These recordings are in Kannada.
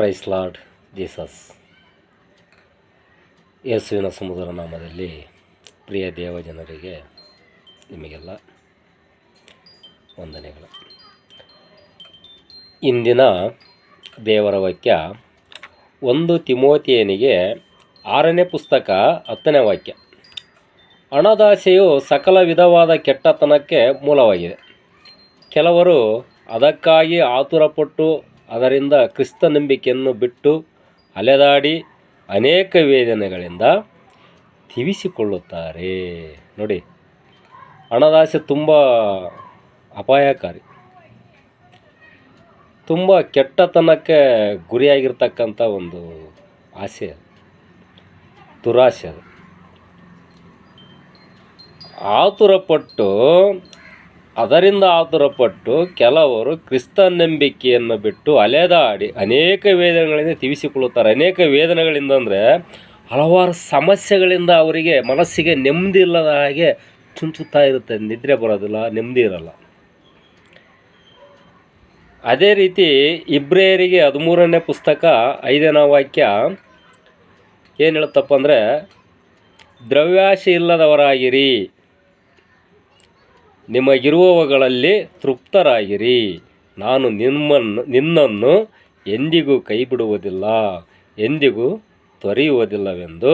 Price lord Jesus. ಯೇಸುವಿನ ಸಮುದ್ರ ನಾಮದಲ್ಲಿ ಪ್ರಿಯ ದೇವಜನರಿಗೆ ನಿಮಗೆಲ್ಲ ವಂದನೆಗಳು. ಇಂದಿನ ದೇವರ ವಾಕ್ಯ 1 ತಿಮೋಥೆಯನಿಗೆ 6ನೇ ಪುಸ್ತಕ 10ನೇ ವಾಕ್ಯ. ಹಣದಾಸೆಯು ಸಕಲ ವಿಧವಾದ ಕೆಟ್ಟತನಕ್ಕೆ ಮೂಲವಾಗಿದೆ. ಕೆಲವರು ಅದಕ್ಕಾಗಿ ಆತುರಪಟ್ಟು ಅದರಿಂದ ಕ್ರಿಸ್ತ ನಂಬಿಕೆಯನ್ನು ಬಿಟ್ಟು ಅಲೆದಾಡಿ ಅನೇಕ ವೇದನೆಗಳಿಂದ ತಿವಿಸಿಕೊಳ್ಳುತ್ತಾರೆ. ನೋಡಿ, ಹಣದಾಸೆ ತುಂಬ ಅಪಾಯಕಾರಿ, ತುಂಬ ಕೆಟ್ಟತನಕ್ಕೆ ಗುರಿಯಾಗಿರ್ತಕ್ಕಂಥ ಒಂದು ಆಸೆ, ದುರಾಸೆ. ಅದು ಆತುರಪಟ್ಟು ಕೆಲವರು ಕ್ರಿಸ್ತ ನಂಬಿಕೆಯನ್ನು ಬಿಟ್ಟು ಅಲೆದಾಡಿ ಅನೇಕ ವೇದನೆಗಳಿಂದ ತಿವಿಸಿಕೊಳ್ಳುತ್ತಾರೆ. ಅನೇಕ ವೇದನೆಗಳಿಂದ ಅಂದರೆ ಹಲವಾರು ಸಮಸ್ಯೆಗಳಿಂದ ಅವರಿಗೆ ಮನಸ್ಸಿಗೆ ನೆಮ್ಮದಿ ಇಲ್ಲದ ಹಾಗೆ ಚುಂಚುತ್ತಾ ಇರುತ್ತೆ. ನಿದ್ರೆ ಬರೋದಿಲ್ಲ, ನೆಮ್ಮದಿ ಇರಲ್ಲ. ಅದೇ ರೀತಿ ಇಬ್ರಿಯರಿಗೆ 13ನೇ ಪುಸ್ತಕ 5ನೇ ವಾಕ್ಯ ಏನು ಹೇಳುತ್ತಪ್ಪ ಅಂದರೆ, ದ್ರವ್ಯಾಶೆ ಇಲ್ಲದವರಾಗಿರಿ, ನಿಮಗಿರುವವುಗಳಲ್ಲಿ ತೃಪ್ತರಾಗಿರಿ, ನಾನು ನಿನ್ನನ್ನು ಎಂದಿಗೂ ಕೈ ಬಿಡುವುದಿಲ್ಲ, ಎಂದಿಗೂ ತೊರೆಯುವುದಿಲ್ಲವೆಂದು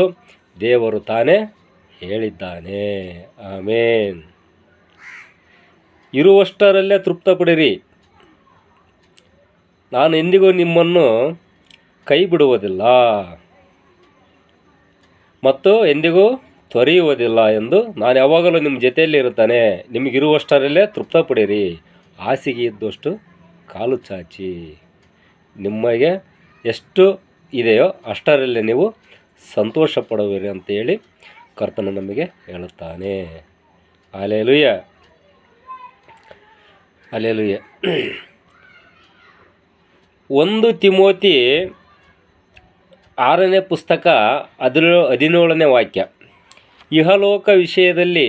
ದೇವರು ತಾನೇ ಹೇಳಿದ್ದಾನೆ. ಆಮೇನ್. ಇರುವಷ್ಟರಲ್ಲೇ ತೃಪ್ತಪಡಿರಿ, ನಾನು ಎಂದಿಗೂ ನಿಮ್ಮನ್ನು ಕೈ ಬಿಡುವುದಿಲ್ಲ ಮತ್ತು ಎಂದಿಗೂ ತೊರೆಯುವುದಿಲ್ಲ ಎಂದು ನಾನು ಯಾವಾಗಲೂ ನಿಮ್ಮ ಜೊತೆಯಲ್ಲಿ ಇರುತ್ತಾನೆ. ನಿಮಗಿರುವಷ್ಟರಲ್ಲೇ ತೃಪ್ತಪಡಿರಿ, ಹಾಸಿಗೆ ಇದ್ದಷ್ಟು ಕಾಲು ಚಾಚಿ, ನಿಮಗೆ ಎಷ್ಟು ಇದೆಯೋ ಅಷ್ಟರಲ್ಲೇ ನೀವು ಸಂತೋಷ ಪಡುವಿರಿ ಅಂತೇಳಿ ಕರ್ತನು ನಮಗೆ ಹೇಳುತ್ತಾನೆ. Hallelujah, hallelujah. 1 ತಿಮೋಥಿ 6ನೇ ಪುಸ್ತಕ 17ನೇ ವಾಕ್ಯ. ಇಹಲೋಕ ವಿಷಯದಲ್ಲಿ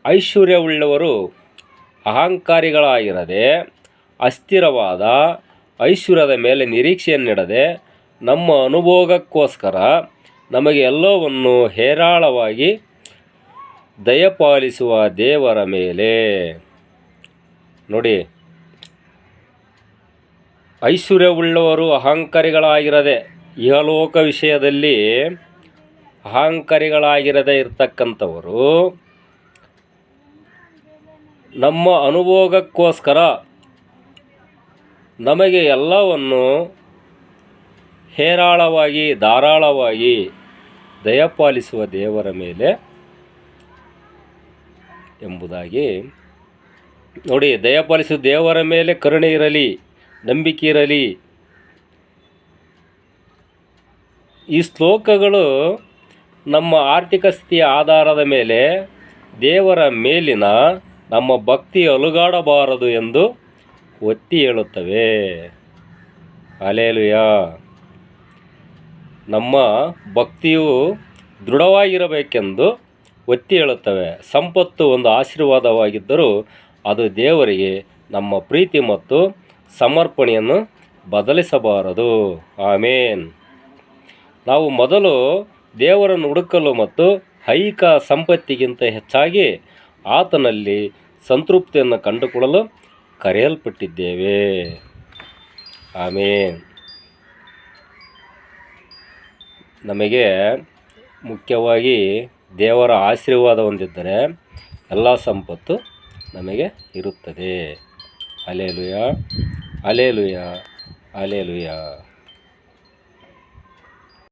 ಐಶ್ವರ್ಯವುಳ್ಳವರು ಅಹಂಕಾರಿಗಳಾಗಿರದೆ, ಅಸ್ಥಿರವಾದ ಐಶ್ವರ್ಯದ ಮೇಲೆ ನಿರೀಕ್ಷೆಯನ್ನಿಡದೆ, ನಮ್ಮ ಅನುಭೋಗಕ್ಕೋಸ್ಕರ ನಮಗೆ ಎಲ್ಲವನ್ನು ಹೇರಾಳವಾಗಿ ದಯಪಾಲಿಸುವ ದೇವರ ಮೇಲೆ. ನೋಡಿ, ಐಶ್ವರ್ಯವುಳ್ಳವರು ಅಹಂಕಾರಿಗಳಾಗಿರದೆ, ಇಹಲೋಕ ವಿಷಯದಲ್ಲಿ ಅಹಂಕಾರಿಗಳಾಗಿರದೆ ಇರ್ತಕ್ಕಂಥವರು ನಮ್ಮ ಅನುಭೋಗಕ್ಕೋಸ್ಕರ ನಮಗೆ ಎಲ್ಲವನ್ನು ಹೇರಾಳವಾಗಿ ಧಾರಾಳವಾಗಿ ದಯಪಾಲಿಸುವ ದೇವರ ಮೇಲೆ ಎಂಬುದಾಗಿ. ನೋಡಿ, ದಯಪಾಲಿಸುವ ದೇವರ ಮೇಲೆ ಕರುಣೆ ಇರಲಿ, ನಂಬಿಕೆ ಇರಲಿ. ಈ ಶ್ಲೋಕಗಳು ನಮ್ಮ ಆರ್ಥಿಕ ಸ್ಥಿತಿಯ ಆಧಾರದ ಮೇಲೆ ದೇವರ ಮೇಲಿನ ನಮ್ಮ ಭಕ್ತಿ ಅಲುಗಾಡಬಾರದು ಎಂದು ಒತ್ತಿ ಹೇಳುತ್ತವೆ. ಹಲ್ಲೆಲೂಯಾ. ನಮ್ಮ ಭಕ್ತಿಯು ದೃಢವಾಗಿರಬೇಕೆಂದು ಒತ್ತಿ ಹೇಳುತ್ತವೆ. ಸಂಪತ್ತು ಒಂದು ಆಶೀರ್ವಾದವಾಗಿದ್ದರೂ ಅದು ದೇವರಿಗೆ ನಮ್ಮ ಪ್ರೀತಿ ಮತ್ತು ಸಮರ್ಪಣೆಯನ್ನು ಬದಲಿಸಬಾರದು. ಆಮೇನ್. ನಾವು ಮೊದಲು ದೇವರನ್ನು ಹುಡುಕಲು ಮತ್ತು ಐಹಿಕ ಸಂಪತ್ತಿಗಿಂತ ಹೆಚ್ಚಾಗಿ ಆತನಲ್ಲಿ ಸಂತೃಪ್ತಿಯನ್ನು ಕಂಡುಕೊಳ್ಳಲು ಕರೆಯಲ್ಪಟ್ಟಿದ್ದೇವೆ. ಆಮೇನ್. ನಮಗೆ ಮುಖ್ಯವಾಗಿ ದೇವರ ಆಶೀರ್ವಾದ ಹೊಂದಿದ್ದರೆ ಎಲ್ಲ ಸಂಪತ್ತು ನಮಗೆ ಇರುತ್ತದೆ. Hallelujah, hallelujah, hallelujah.